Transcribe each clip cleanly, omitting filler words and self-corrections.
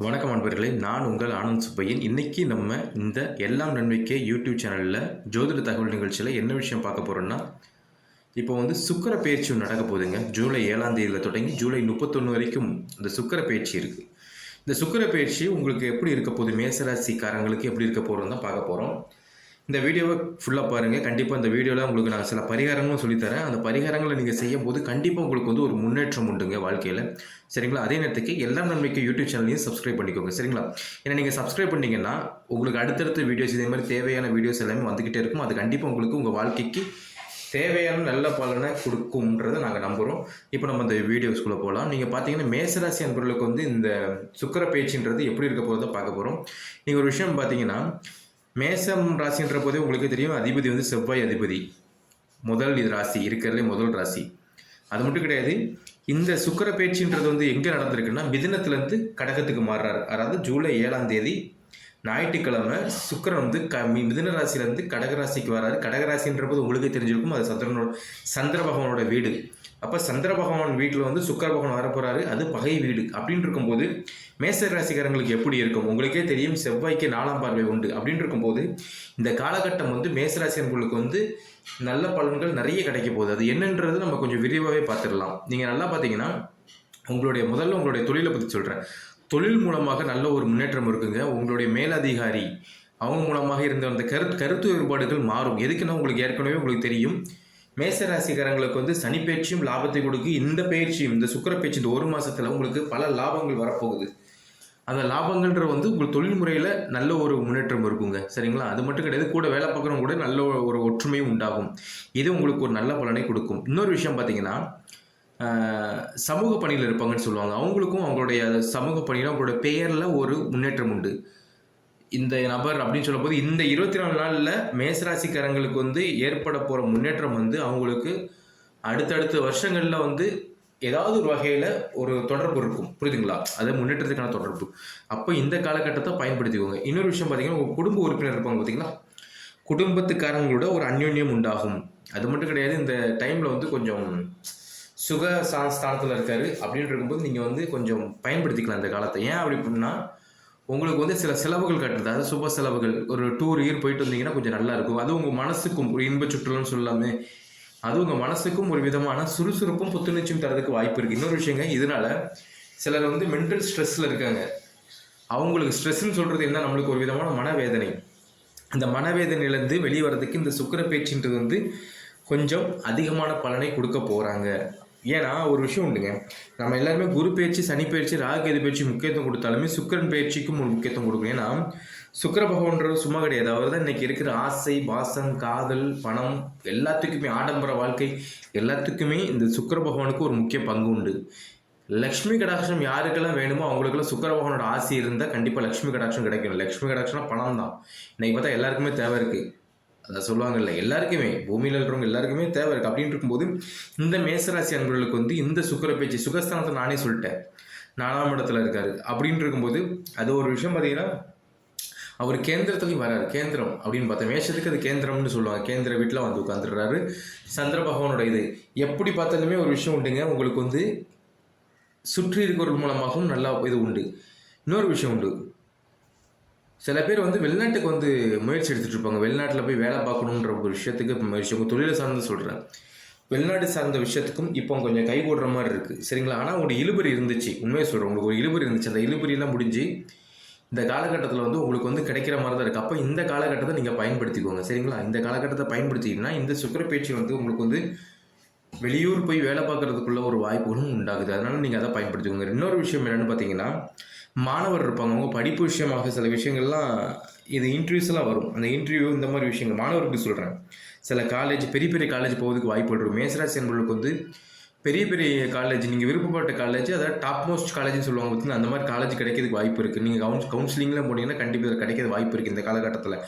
வணக்கம் நண்பர்களே, நான் உங்கள் ஆனந்த் சுப்பையன். இன்னைக்கு நம்ம இந்த எல்லாம் நன்மைக்கே யூடியூப் சேனலில் ஜோதிட தகவல் நிகழ்ச்சியில் என்ன விஷயம் பார்க்க போகிறோன்னா, இப்போ சுக்கிர பயிற்சி ஒன்று நடக்க போகுதுங்க. ஜூலை 7ஆம் தேதியில் தொடங்கி ஜூலை 31 வரைக்கும் இந்த சுக்கிர பயிற்சி இருக்குது. இந்த சுக்கிர பயிற்சி உங்களுக்கு எப்படி இருக்க போகுது, மேசராசிக்காரங்களுக்கு எப்படி இருக்க போகிறோம் தான் பார்க்க போகிறோம். இந்த வீடியோவை ஃபுல்லாக பாருங்கள். கண்டிப்பாக இந்த வீடியோவில் உங்களுக்கு நான் சில பரிகாரங்களும் சொல்லித்தரேன். அந்த பரிகாரங்களை நீங்கள் செய்யும் போது கண்டிப்பாக உங்களுக்கு ஒரு முன்னேற்றம் உண்டுங்க வாழ்க்கையில். சரிங்களா? அதே நேரத்துக்கு எல்லாம் நன்மைக்கு யூடியூப் சேனலையும் சப்ஸ்கிரைப் பண்ணிக்கோங்க. சரிங்களா? ஏன்னா நீங்கள் சப்ஸ்கிரைப் பண்ணிங்கன்னா உங்களுக்கு அடுத்தடுத்த வீடியோஸ் இதே மாதிரி தேவையான வீடியோஸ் எல்லாமே வந்துக்கிட்டே இருக்கும். அது கண்டிப்பாக உங்களுக்கு உங்கள் வாழ்க்கைக்கு தேவையான நல்ல பலனை கொடுக்கும்ன்றதை நாங்கள் நம்புகிறோம். இப்போ நம்ம இந்த வீடியோஸ்குள்ளே போகலாம். நீங்கள் பார்த்தீங்கன்னா மேசராசி அன்பர்களுக்கு இந்த சுக்கிர பயிற்சின்றது எப்படி இருக்க போகிறத பார்க்க போகிறோம். நீங்கள் ஒரு விஷயம் பார்த்தீங்கன்னா, மேசம் ராசின்ற போதே உங்களுக்கு தெரியும், அதிபதி செவ்வாய் அதிபதி. முதல் ராசி இருக்கிறதுலே முதல் ராசி. அது மட்டும் கிடையாது, இந்த சுக்கிர பயிற்சின்றது எங்கே நடந்திருக்குன்னா, மிதுனத்திலேருந்து கடகத்துக்கு மாறுறாரு. அதாவது ஜூலை 7ஆம் தேதி ஞாயிற்றுக்கிழமை சுக்கிரன் மிதுன ராசியிலேருந்து கடகராசிக்கு வராரு. கடகராசின்ற போது உங்களுக்கே தெரிஞ்சிருக்கும், அது சந்திர பகவானோட வீடு. அப்போ சந்திர பகவான் வீட்டில் சுக்கிர பகவான் வரப்போகிறாரு. அது பகை வீடு. அப்படின்னு இருக்கும்போது மேச ராசிக்காரங்களுக்கு எப்படி இருக்கும் உங்களுக்கே தெரியும். செவ்வாய்க்கு 4ஆம் பார்வை உண்டு. அப்படின்னு இருக்கும்போது இந்த காலகட்டம் மேசராசியர்களுக்கு நல்ல பலன்கள் நிறைய கிடைக்க போகுது. அது என்னன்றது நம்ம கொஞ்சம் விரிவாகவே பார்த்துடலாம். நீங்கள் நல்லா பார்த்தீங்கன்னா, முதல்ல உங்களுடைய தொழிலை பற்றி சொல்கிறேன். தொழில் மூலமாக நல்ல ஒரு முன்னேற்றம் இருக்குங்க. உங்களுடைய மேலதிகாரி அவங்க மூலமாக இருந்த அந்த கருத்து வேறுபாடுகள் மாறும். எதுக்குன்னா, உங்களுக்கு ஏற்கனவே உங்களுக்கு தெரியும், மேசராசிக்காரங்களுக்கு சனி பயிற்சியும் லாபத்தை கொடுக்கு. இந்த பயிற்சியும் இந்த சுக்கிர பயிற்சி இந்த ஒரு மாசத்துல உங்களுக்கு பல லாபங்கள் வரப்போகுது. அந்த லாபங்கள்ன்ற உங்கள் தொழில் முறையில் நல்ல ஒரு முன்னேற்றம் இருக்குங்க. சரிங்களா? அது மட்டும் கிடையாது, கூட வேலை பார்க்குறவங்க கூட நல்ல ஒரு ஒற்றுமையும் உண்டாகும். இது உங்களுக்கு ஒரு நல்ல பலனை கொடுக்கும். இன்னொரு விஷயம் பார்த்தீங்கன்னா, சமூக பணியில் இருப்பாங்கன்னு சொல்லுவாங்க. அவங்களுக்கும் அவங்களுடைய சமூக பணியில் அவங்களோட பெயரில் ஒரு முன்னேற்றம் உண்டு. இந்த நபர் அப்படின்னு சொல்லும்போது இந்த 24 நாளில் மேசராசிக்காரங்களுக்கு ஏற்பட போகிற முன்னேற்றம் அவங்களுக்கு அடுத்தடுத்த வருஷங்களில் ஏதாவது ஒரு வகையில் ஒரு தொடர்பு இருக்கும். புரியுதுங்களா? அது முன்னேற்றத்துக்கான தொடர்பு. அப்போ இந்த காலகட்டத்தை பயன்படுத்திக்கோங்க. இன்னொரு விஷயம் பார்த்தீங்கன்னா, உங்கள் குடும்ப உறுப்பினர் இருப்பாங்க பார்த்தீங்களா, குடும்பத்துக்காரங்களோட ஒரு அந்யோன்யம் உண்டாகும். அது மட்டும் கிடையாது, இந்த டைமில் கொஞ்சம் சுக ஸ்தானத்தில் இருக்காரு. அப்படின்னு இருக்கும்போது நீங்கள் கொஞ்சம் பயன்படுத்திக்கலாம் இந்த காலத்தை. ஏன் அப்படி அப்படின்னா, உங்களுக்கு சில செலவுகள் கட்டுறது, அதாவது சுப செலவுகள், ஒரு டூர் போயிட்டு வந்தீங்கன்னா கொஞ்சம் நல்லா இருக்கும். அது உங்கள் மனசுக்கும் ஒரு இன்ப சுற்றுலான்னு சொல்லாமே, அது உங்கள் மனசுக்கும் ஒரு விதமான சுறுசுறுப்பும் புத்துணர்ச்சியும் தரதுக்கு வாய்ப்பு இருக்குது. இன்னொரு விஷயங்க, இதனால சிலர் மென்டல் ஸ்ட்ரெஸ்ஸில் இருக்காங்க. அவங்களுக்கு ஸ்ட்ரெஸ்ன்னு சொல்கிறது என்ன, நம்மளுக்கு ஒரு விதமான மனவேதனை. அந்த மனவேதனையிலேருந்து வெளியே வர்றதுக்கு இந்த சுக்கிர பயிற்சின்றது கொஞ்சம் அதிகமான பலனை கொடுக்க போகிறாங்க. ஏன்னா ஒரு விஷயம் உண்டுங்க, நம்ம எல்லாருமே குரு பயிற்சி, சனி பயிற்சி, ராகுகேது பயிற்சி முக்கியத்துவம் கொடுத்தாலுமே சுக்கிரன் பயிற்சிக்கும் ஒரு முக்கியத்துவம் கொடுக்கணும். ஏன்னா சுக்கிர பகவான்றது சும்மா கிடையாது. அவர் தான் இன்னைக்கு இருக்கிற ஆசை, பாசம், காதல், பணம் எல்லாத்துக்குமே, ஆடம்பர வாழ்க்கை எல்லாத்துக்குமே இந்த சுக்கிர பகவானுக்கு ஒரு முக்கிய பங்கு உண்டு. லக்ஷ்மி கடாட்சம் யாருக்கெல்லாம் வேணுமோ அவங்களுக்கெல்லாம் சுக்கிர பகவானோட ஆசை இருந்தால் கண்டிப்பாக லக்ஷ்மி கடாட்சம் கிடைக்கும். லக்ஷ்மி கடாட்சம்னா பணம் தான். இன்னைக்கு பார்த்தா எல்லாருக்குமே தேவை இருக்குது. அதை சொல்லுவாங்கல்ல, எல்லாருக்குமே, பூமியில் இருக்கிறவங்க எல்லாருக்குமே தேவை இருக்குது. அப்படின்னு இருக்கும்போது இந்த மேசராசி அன்பர்களுக்கு இந்த சுக்கிர பயிற்சி, சுகஸ்தானத்தை நானே சொல்லிட்டேன், 4ஆம் இடத்துல இருக்காரு. அப்படின்னு இருக்கும்போது அது ஒரு விஷயம் பார்த்தீங்கன்னா, அவர் கேந்திரத்துலையும் வராரு. கேந்திரம் அப்படின்னு பார்த்தா மேஷத்துக்கு அது கேந்திரம்னு சொல்லுவாங்க. கேந்திர வீட்டில் உட்காந்துடுறாரு. சந்திர பகவானோட இது எப்படி பார்த்தாலுமே ஒரு விஷயம் உண்டுங்க, உங்களுக்கு சுற்றி இருக்கிறவர்கள் மூலமாகவும் நல்லா இது உண்டு. இன்னொரு விஷயம் உண்டு, சில பேர் வெளிநாட்டுக்கு முயற்சி எடுத்துகிட்டு இருப்பாங்க. வெளிநாட்டில் போய் வேலை பார்க்கணுன்ற ஒரு விஷயத்துக்கு முயற்சி, உங்கள் தொழிலை சார்ந்து சொல்கிறேன், வெளிநாடு சார்ந்த விஷயத்துக்கும் இப்போ கொஞ்சம் கை போடுற மாதிரி இருக்குது. சரிங்களா? ஆனால் உங்களுக்கு இழுபறி இருந்துச்சு, உண்மையை சொல்கிறேன், உங்களுக்கு ஒரு இழுபறி இருந்துச்சு. அந்த இழுபறியெல்லாம் முடிஞ்சு இந்த காலகட்டத்தில் உங்களுக்கு கிடைக்கிற மாதிரி தான் இருக்குது. அப்போ இந்த காலகட்டத்தை நீங்கள் பயன்படுத்திக்கோங்க. சரிங்களா? இந்த காலகட்டத்தை பயன்படுத்திக்கிட்டீங்கன்னா இந்த சுக்கிர பயிற்சி உங்களுக்கு வெளியூர் போய் வேலை பார்க்குறதுக்குள்ள ஒரு வாய்ப்புகளும் உண்டாகுது. அதனால் நீங்கள் அதை பயன்படுத்திக்கோங்க. இன்னொரு விஷயம் என்னென்னு பார்த்தீங்கன்னா, மாணவர் இருப்பாங்க, அவங்க படிப்பு விஷயமாக சில விஷயங்கள்லாம், இது இன்டர்வியூஸ்லாம் வரும். அந்த இன்டர்வியூ இந்த மாதிரி விஷயங்கள் மாணவருக்கு சொல்கிறேன். சில காலேஜ், பெரிய பெரிய காலேஜ் போகிறதுக்கு வாய்ப்பு இருக்கும். மேசராசி என்பவர்களுக்கு பெரிய பெரிய காலேஜ், நீங்கள் விருப்பப்பட்ட காலேஜ், அதாவது டாப் மோஸ்ட் காலேஜ்னு சொல்லுவாங்க பார்த்தீங்கன்னா, அந்த மாதிரி காலேஜ் கிடைக்கிறதுக்கு வாய்ப்பு இருக்குது. நீங்கள் கவுன்சிலிங்லாம் போனீங்கன்னா கண்டிப்பாக அது கிடைக்கிறது வாய்ப்பு இருக்குது இந்த காலகட்டத்தில்.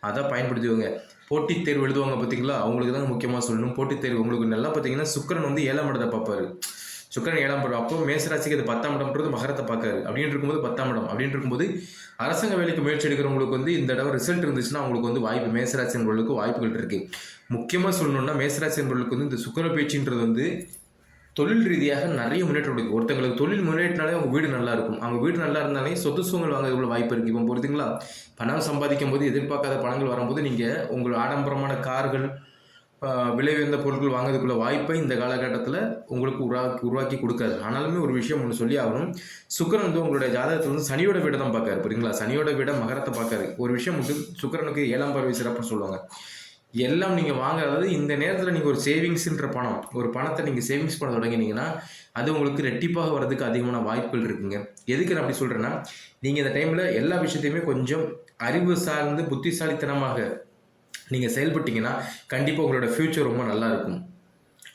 அதை பயன்படுத்திக்கோங்க. போட்டித் தேர்வு எழுதுவாங்க பார்த்தீங்களா, அவங்களுக்கு தான் முக்கியமாக சொல்லணும். போட்டித் தேர்வு உங்களுக்கு நல்லா பார்த்தீங்கன்னா, சுக்கிரன் 7ஆம் இடத்தை பார்ப்பாரு. சுக்கிரன் 7ஆம் இடம். அப்போ மேசராசிக்கு அது 10ஆம் இடம்ன்றது மகரத்தை பார்க்காரு. அப்படின்னு இருக்கும்போது 10ஆம் இடம் அப்படின்னு இருக்கும்போது அரசாங்க வேலைக்கு முயற்சி எடுக்கிறவங்களுக்கு இந்த தடவை ரிசல்ட் இருந்துச்சுன்னா அவங்களுக்கு வாய்ப்பு, மேசராசி என்பவர்களுக்கு வாய்ப்புகள் இருக்குது. முக்கியமாக சொல்லணும்னா மேசராசி என்பவர்களுக்கு இந்த சுக்கிர பயிற்சின்றது தொழில் ரீதியாக நிறைய முன்னேற்றம் கொடுக்கும். ஒருத்தங்களுக்கு தொழில் முன்னேற்றினாலே அவங்க வீடு நல்லா இருக்கும். அவங்க வீடு நல்லா இருந்தாலே சொத்து சுகங்கள் வாங்குறதுக்குள்ள வாய்ப்பு இருக்குது. இப்போ பொறுத்தீங்களா, பணம் சம்பாதிக்கும் போது எதிர்பார்க்காத பணங்கள் வரும்போது நீங்கள் உங்கள் ஆடம்பரமான கார்கள், விலை உயர்ந்த பொருட்கள் வாங்குறதுக்குள்ள வாய்ப்பை இந்த காலகட்டத்தில் உங்களுக்கு உருவாக்கி கொடுக்காது. ஆனாலுமே ஒரு விஷயம் ஒன்று சொல்லி ஆகணும். சுக்கிரன் வந்து உங்களுடைய ஜாதகத்தில் வந்து சனியோட வீடை தான் பார்க்காரு. புரியுங்களா? சனியோட வீடை மகரத்தை பார்க்காரு. ஒரு விஷயம் வந்து சுக்கிரனுக்கு 7ஆம் பார்வை சிறப்புன்னு சொல்லுவாங்க. எல்லாம் நீங்கள் வாங்க, அதாவது இந்த நேரத்தில் நீங்கள் ஒரு சேவிங்ஸ்ன்ற பணம், ஒரு பணத்தை நீங்கள் சேவிங்ஸ் பண்ண தொடங்கினீங்கன்னா அது உங்களுக்கு ரெட்டிப்பாக வர்றதுக்கு அதிகமான வாய்ப்புகள் இருக்குங்க. எதுக்கு நான் அப்படி சொல்கிறேன்னா, நீங்கள் இந்த டைமில் எல்லா விஷயத்தையுமே கொஞ்சம் அறிவு சார்ந்து புத்திசாலித்தனமாக நீங்கள் செயல்பட்டீங்கன்னா கண்டிப்பாக உங்களோட ஃப்யூச்சர் ரொம்ப நல்லா இருக்கும்.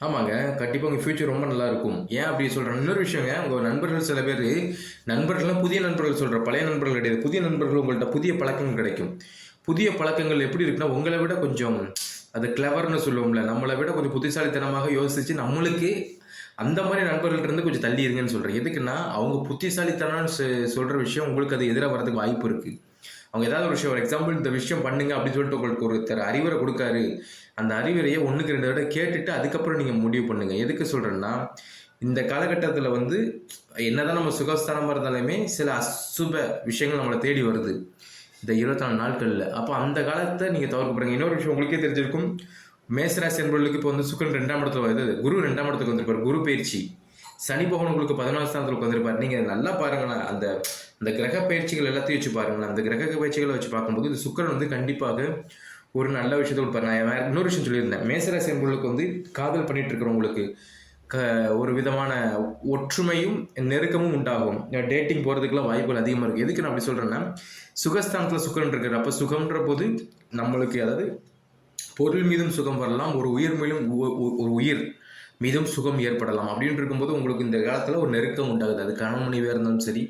ஆமாங்க, கண்டிப்பாக உங்கள் ஃப்யூச்சர் ரொம்ப நல்லா இருக்கும். ஏன் அப்படி சொல்கிறேன்? இன்னொரு விஷயங்க, உங்கள் நண்பர்கள் சில பேர், நண்பர்கள்லாம் புதிய நண்பர்கள் சொல்கிற, பழைய நண்பர்கள் கிடையாது, புதிய நண்பர்கள் உங்கள்கிட்ட புதிய பழக்கங்கள் கிடைக்கும். புதிய பழக்கங்கள் எப்படி இருக்குன்னா, உங்களை விட கொஞ்சம் அது கிளவர்னு சொல்லுவோம்ல, நம்மளை விட கொஞ்சம் புத்திசாலித்தனமாக யோசித்து நம்மளுக்கு அந்த மாதிரி நண்பர்கள்ட்ட இருந்து கொஞ்சம் தள்ளி இருங்கன்னு சொல்கிறேன். எதுக்குன்னா, அவங்க புத்திசாலித்தனம்னு சொல்கிற விஷயம் உங்களுக்கு அது எதிராக வரதுக்கு வாய்ப்பு இருக்குது. அவங்க ஏதாவது ஒரு விஷயம், ஒரு எக்ஸாம்பிள் இந்த விஷயம் பண்ணுங்க அப்படின்னு சொல்லிட்டு உங்களுக்கு ஒருத்தர் அறிவுரை கொடுக்காரு. அந்த அறிவுரையை 1க்கு 2 தடவை கேட்டுட்டு அதுக்கப்புறம் நீங்கள் முடிவு பண்ணுங்கள். எதுக்கு சொல்கிறேன்னா, இந்த காலகட்டத்தில் வந்து என்னதான் நம்ம சுகஸ்தானமாக இருந்தாலுமே சில அசுப விஷயங்கள் நம்மளை தேடி வருது இந்த 24 நாட்களில். அப்போ அந்த காலத்தை நீங்கள் தவிர்க்க போகிறீங்க. இன்னொரு விஷயம் உங்களுக்கே தெரிஞ்சிருக்கும், மேசராசி என்பவர்களுக்கு இப்போ வந்து சுக்கிரன் 2ஆம் இடத்துல வருது, குரு 2ஆம் இடத்துக்கு வந்திருப்பார், குரு பயிற்சி. சனி பகவான் உங்களுக்கு 14ஆம் ஸ்தானத்துக்கு வந்திருப்பார். நீங்கள் நல்லா பாருங்களேன், அந்த அந்த கிரக பயிற்சிகள் எல்லாத்தையும் வச்சு பாருங்களேன். அந்த கிரக பயிற்சிகளை வச்சு பார்க்கும்போது இந்த சுக்கிரன் வந்து கண்டிப்பாக ஒரு நல்ல விஷயத்தை கொடுப்பார். நான் இன்னொரு விஷயம் சொல்லியிருந்தேன், மேசராசி என்பவர்களுக்கு வந்து காதல் பண்ணிட்டு இருக்கிறவங்களுக்கு ஒரு விதமான ஒற்றுமையும் நெருக்கமும் உண்டாகும். டேட்டிங் போகிறதுக்குலாம் வாய்ப்புகள் அதிகமாக இருக்குது. எதுக்கு நான் அப்படி சொல்கிறேன்னா, சுகஸ்தானத்தில் சுக்கிரன் இருக்கார். அப்போ சுகம்ன்ற போது நம்மளுக்கு, அதாவது பொருள் மீதும் சுகம் வரலாம், ஒரு உயிர் மீதும் சுகம் ஏற்படலாம். அப்படின்னு இருக்கும்போது உங்களுக்கு இந்த காலத்தில் ஒரு நெருக்கம் உண்டாகுது. அது கணவன் மனைவியாக இருந்தாலும் சரி,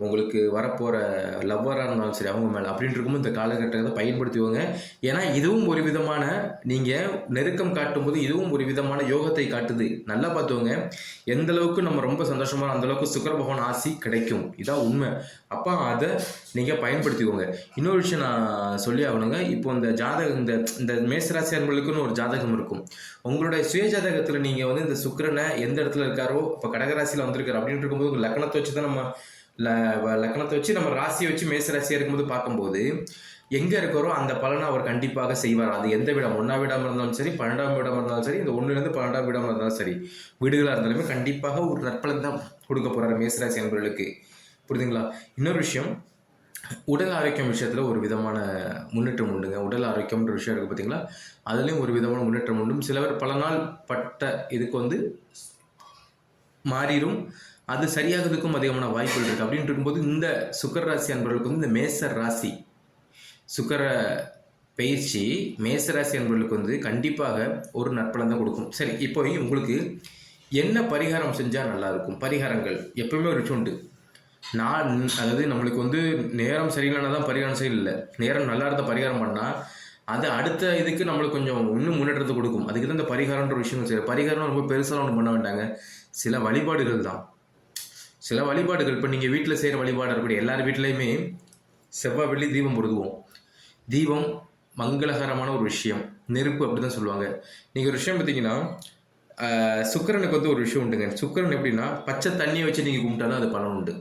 உங்களுக்கு வரப்போகிற லவ்வராக இருந்தாலும் சரி, அவங்க மேலே அப்படின்னு இருக்கும்போது இந்த காலகட்டத்தை பயன்படுத்துவாங்க. ஏன்னா இதுவும் ஒரு விதமான, நீங்கள் நெருக்கம் காட்டும்போது இதுவும் ஒரு விதமான யோகத்தை காட்டுது. நல்லா பார்த்துவோங்க, எந்த அளவுக்கு நம்ம ரொம்ப சந்தோஷமாக அந்தளவுக்கு சுக்கிர பகவான் ஆசி கிடைக்கும். இதான் உண்மை. அப்போ அதை நீங்கள் பயன்படுத்திக்கோங்க. இன்னொரு விஷயம் நான் சொல்லி ஆகணுங்க. இப்போ இந்த ஜாதகம், இந்த மேசராசி அன்பர்களுக்குன்னு ஒரு ஜாதகம் இருக்கும். உங்களுடைய சுய ஜாதகத்தில் நீங்கள் வந்து இந்த சுக்கிரனை எந்த இடத்துல இருக்காரோ, இப்போ கடகராசியில் வந்திருக்காரு அப்படின்னு இருக்கும்போது உங்கள் லக்னத்தை வச்சு தான் நம்ம லக்னத்தை வச்சு நம்ம ராசியை வச்சு மேசராசியாக இருக்கும்போது பார்க்கும்போது எங்கே இருக்கிறோ அந்த பலனை அவர் கண்டிப்பாக செய்வார். அது எந்த விடம், 1ஆம் வீடாக இருந்தாலும் சரி, 12ஆம் வீடாக இருந்தாலும் சரி, இந்த 1லேருந்து 12ஆம் வீடாக இருந்தாலும் சரி, வீடுகளாக இருந்தாலுமே கண்டிப்பாக ஒரு நற்பலன் தான் கொடுக்க போகிறார் மேசராசி என்பவர்களுக்கு. புரியுதுங்களா? இன்னொரு விஷயம், உடல் ஆரோக்கியம் விஷயத்தில் ஒரு விதமான முன்னேற்றம் உண்டுங்க. உடல் ஆரோக்கியம்ன்ற விஷயம் இருக்குது பார்த்தீங்களா, அதுலேயும் ஒரு விதமான முன்னேற்றம் உண்டு. சிலவர் பல நாள் பட்ட இதுக்கு வந்து மாறிடும், அது சரியாகிறதுக்கும் அதிகமான வாய்ப்புகள் இருக்குது. அப்படின்னு இருக்கும்போது இந்த சுக்கிர ராசி அன்பர்களுக்கு வந்து இந்த மேச ராசி சுக்கிர பயிற்சி மேசராசி அன்பர்களுக்கு வந்து கண்டிப்பாக ஒரு நற்பலன் தான் கொடுக்கும். சரி, இப்போ உங்களுக்கு என்ன பரிகாரம் செஞ்சால் நல்லாயிருக்கும்? பரிகாரங்கள் எப்பவுமே ஒரு விஷயம் உண்டு. அதாவது நம்மளுக்கு வந்து நேரம் சரியில்லைன்னா தான் பரிகாரம் சரியில்லை, நேரம் நல்லா இருந்த பரிகாரம் பண்ணால் அது அடுத்த இதுக்கு நம்மளுக்கு கொஞ்சம் இன்னும் முன்னேற்றத்தை கொடுக்கும். அதுக்கு தான் இந்த பரிகாரம்ன்ற விஷயம் சரி. பரிகாரம் ரொம்ப பெருசாக ஒன்றும் பண்ண வேண்டாங்க, சில வழிபாடுகள் தான். சில வழிபாடுகள், இப்போ நீங்கள் வீட்டில் செய்கிற வழிபாடு இருக்கக்கூடிய எல்லார் வீட்லேயுமே செவ்வாய் வெள்ளி தீபம் பொருதுவோம். தீபம் மங்களகரமான ஒரு விஷயம், நெருப்பு அப்படி தான் சொல்லுவாங்க. நீங்கள் ஒரு விஷயம் பார்த்தீங்கன்னா, சுக்கிரனுக்கு வந்து ஒரு விஷயம் உண்டுங்க. சுக்கிரன் எப்படின்னா, பச்சை தண்ணியை வச்சு நீங்கள் கும்பிட்டாலும் அது பலன் உண்டு.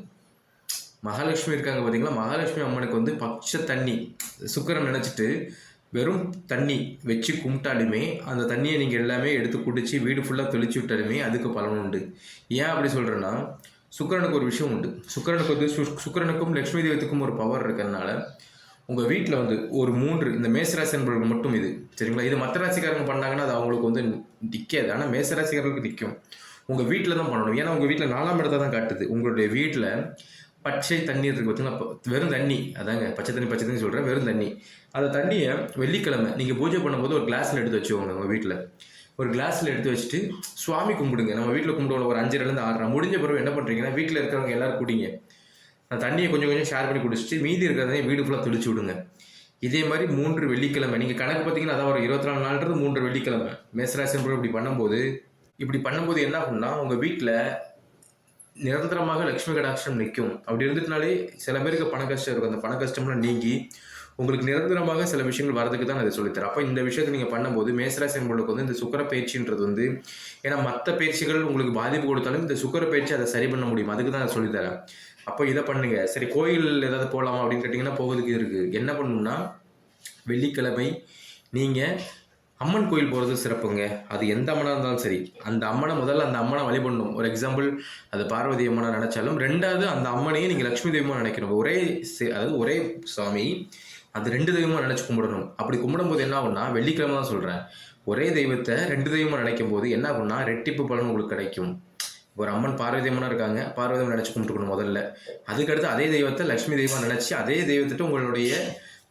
மகாலட்சுமி இருக்காங்க பார்த்தீங்களா, மகாலட்சுமி அம்மனுக்கு வந்து பச்சை தண்ணி சுக்கிரன் நினச்சிட்டு வெறும் தண்ணி வச்சு கும்பிட்டாலுமே அந்த தண்ணியை நீங்கள் எல்லாமே எடுத்து குடிச்சு வீடு ஃபுல்லாக தெளிச்சு விட்டாலுமே அதுக்கு பலன் உண்டு. ஏன் அப்படி சொல்கிறேன்னா, சுக்கிரனுக்கு ஒரு விஷயம் உண்டு. சுக்கிரனுக்கு வந்து சுக்கிரனுக்கும் லட்சுமி தெய்வத்துக்கும் ஒரு பவர் இருக்கிறதுனால உங்கள் வீட்டில் வந்து ஒரு 3 இந்த மேசராசி என்பவர்கள் மட்டும் இது சரிங்களா. இது மற்ற ராசிக்காரங்க பண்ணாங்கன்னா அது அவங்களுக்கு வந்து நிற்காது, ஆனால் மேசராசிக்காரர்களுக்கு நிற்கும். உங்கள் வீட்டில் தான் பண்ணணும். ஏன்னா உங்கள் வீட்டில் 4ஆம் இடத்தை தான் காட்டுது. உங்களுடைய வீட்டில் பச்சை தண்ணீர் இருக்குது பார்த்தீங்கன்னா, வெறும் தண்ணி, அதாங்க பச்சை தண்ணி சொல்கிறேன், வெறும் தண்ணி. அந்த தண்ணியை வெள்ளிக்கிழமை நீங்கள் பூஜை பண்ணும்போது ஒரு கிளாஸில் எடுத்து வச்சுக்கோங்க. உங்கள் வீட்டில் ஒரு கிளாஸில் எடுத்து வச்சுட்டு சுவாமி கும்பிடுங்க. நம்ம வீட்டில் கும்பிடுவோம் ஒரு 5லேருந்து 6 முடிஞ்ச பிறகு என்ன பண்ணுறீங்கன்னா, வீட்டில் இருக்கிறவங்க எல்லோரும் குடிங்க. அந்த தண்ணியை கொஞ்சம் கொஞ்சம் ஷேர் பண்ணி குடிச்சிட்டு மீதி இருக்கிறதையும் வீடு ஃபுல்லாக தெளிச்சு விடுங்க. இதே மாதிரி 3 வெள்ளிக்கிழமை நீங்கள் கணக்கு பார்த்தீங்கன்னா, அதான் ஒரு 24 நாள்ன்றது 3 வெள்ளிக்கிழமை மேசராசி இப்படி பண்ணும்போது என்ன ஆகும்னா, உங்கள் வீட்டில் நிரந்தரமாக லட்சுமி கடாட்சம் நிற்கும். அப்படி இருந்துட்டுனாலே சில பேருக்கு பண கஷ்டம் இருக்கும். அந்த பண கஷ்டம்லாம் நீங்கி உங்களுக்கு நிரந்தரமாக சில விஷயங்கள் வரதுக்கு தான் அதை சொல்லித்தரேன். அப்போ இந்த விஷயத்தை நீங்கள் பண்ணும்போது மேசராசி என்பவர்களுக்கு வந்து இந்த சுக்கிர பயிற்சின்றது வந்து, ஏன்னா மற்ற பயிற்சிகள் உங்களுக்கு பாதிப்பு கொடுத்தாலும் இந்த சுக்கிர பயிற்சி அதை சரி பண்ண முடியும். அதுக்கு தான் அதை சொல்லித்தரேன். அப்போ இதை பண்ணுங்க. சரி, கோயில் ஏதாவது போகலாமா அப்படின்னு கேட்டிங்கன்னா போகிறதுக்கு இருக்குது. என்ன பண்ணணும்னா வெள்ளிக்கிழமை நீங்கள் அம்மன் கோயில் போகிறது சிறப்புங்க. அது எந்த அம்மனாக இருந்தாலும் சரி, அந்த அம்மனை முதல்ல அந்த அம்மனை வழிபடணும். ஒரு எக்ஸாம்பிள், அது பார்வதி அம்மனை நினச்சாலும், ரெண்டாவது அந்த அம்மனையே நீங்கள் லட்சுமி தெய்வமாக நினைக்கணும். அதாவது ஒரே சாமி அந்த 2 தெய்வமாக நினச்சி கும்பிடணும். அப்படி கும்பிடும்போது என்ன ஆகும்னா, வெள்ளிக்கிழமை தான் சொல்கிறேன், ஒரே தெய்வத்தை 2 தெய்வமாக நினைக்கும் போது என்ன ஆகும்னா ரெட்டிப்பு பலன் உங்களுக்கு கிடைக்கும். ஒரு அம்மன் பார்வதி அம்மனாக இருக்காங்க, பார்வதி அம்மன் நினச்சி கும்பிட்டுக்கணும் முதல்ல. அதுக்கடுத்து அதே தெய்வத்தை லட்சுமி தெய்வமாக நினச்சி அதே தெய்வத்திட்ட உங்களுடைய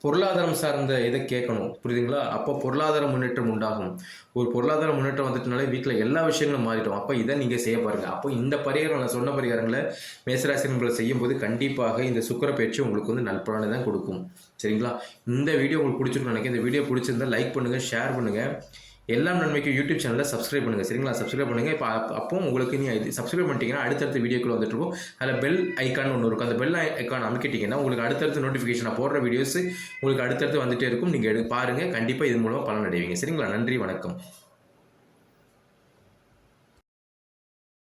பொருளாதாரம் சார்ந்த இதை கேட்கணும். புரியுதுங்களா? அப்போ பொருளாதார முன்னேற்றம் உண்டாகும். ஒரு பொருளாதார முன்னேற்றம் வந்துட்டுனாலே வீட்டில் எல்லா விஷயங்களும் மாறிடும். அப்போ இதை நீங்கள் செய்ய பாருங்கள். அப்போ இந்த பரிகாரம், நான் சொன்ன பரிகாரங்களை மேசராசினர்களை செய்யும்போது கண்டிப்பாக இந்த சுக்கிர பயிற்சி உங்களுக்கு வந்து நல்பலனை தான் கொடுக்கும். சரிங்களா? இந்த வீடியோ உங்களுக்கு பிடிச்சிருக்குன்னு நினைக்கிறேன். இந்த வீடியோ பிடிச்சிருந்தா லைக் பண்ணுங்கள், ஷேர் பண்ணுங்கள். எல்லாம் நன்மைக்கு யூடியூப் சேனலில் சப்ஸ்கிரைப் பண்ணுங்கள். சரிங்களா? சப்ஸ்கிரைப் பண்ணுங்கள். இப்போ அப்போ உங்களுக்கு நீ சப்ஸ்கிரைப் பண்ணிட்டீங்கன்னா அடுத்தடுத்த வீடியோக்குள்ள வந்துட்டு இருக்கும். அதில் பெல் ஐக்கான் ஒன்று இருக்கும். அந்த பெல் ஐக்கான் அமைக்கிட்டீங்கன்னா உங்களுக்கு அடுத்தடுத்த நோட்டிஃபிகேஷன், நான் போடுற வீடியோஸ் உங்களுக்கு அடுத்தடுத்து வந்துகிட்டே இருக்கும். நீங்கள் பாருங்கள். கண்டிப்பாக இது மூலமாக பலன் அடைவீங்க. சரிங்களா? நன்றி, வணக்கம்.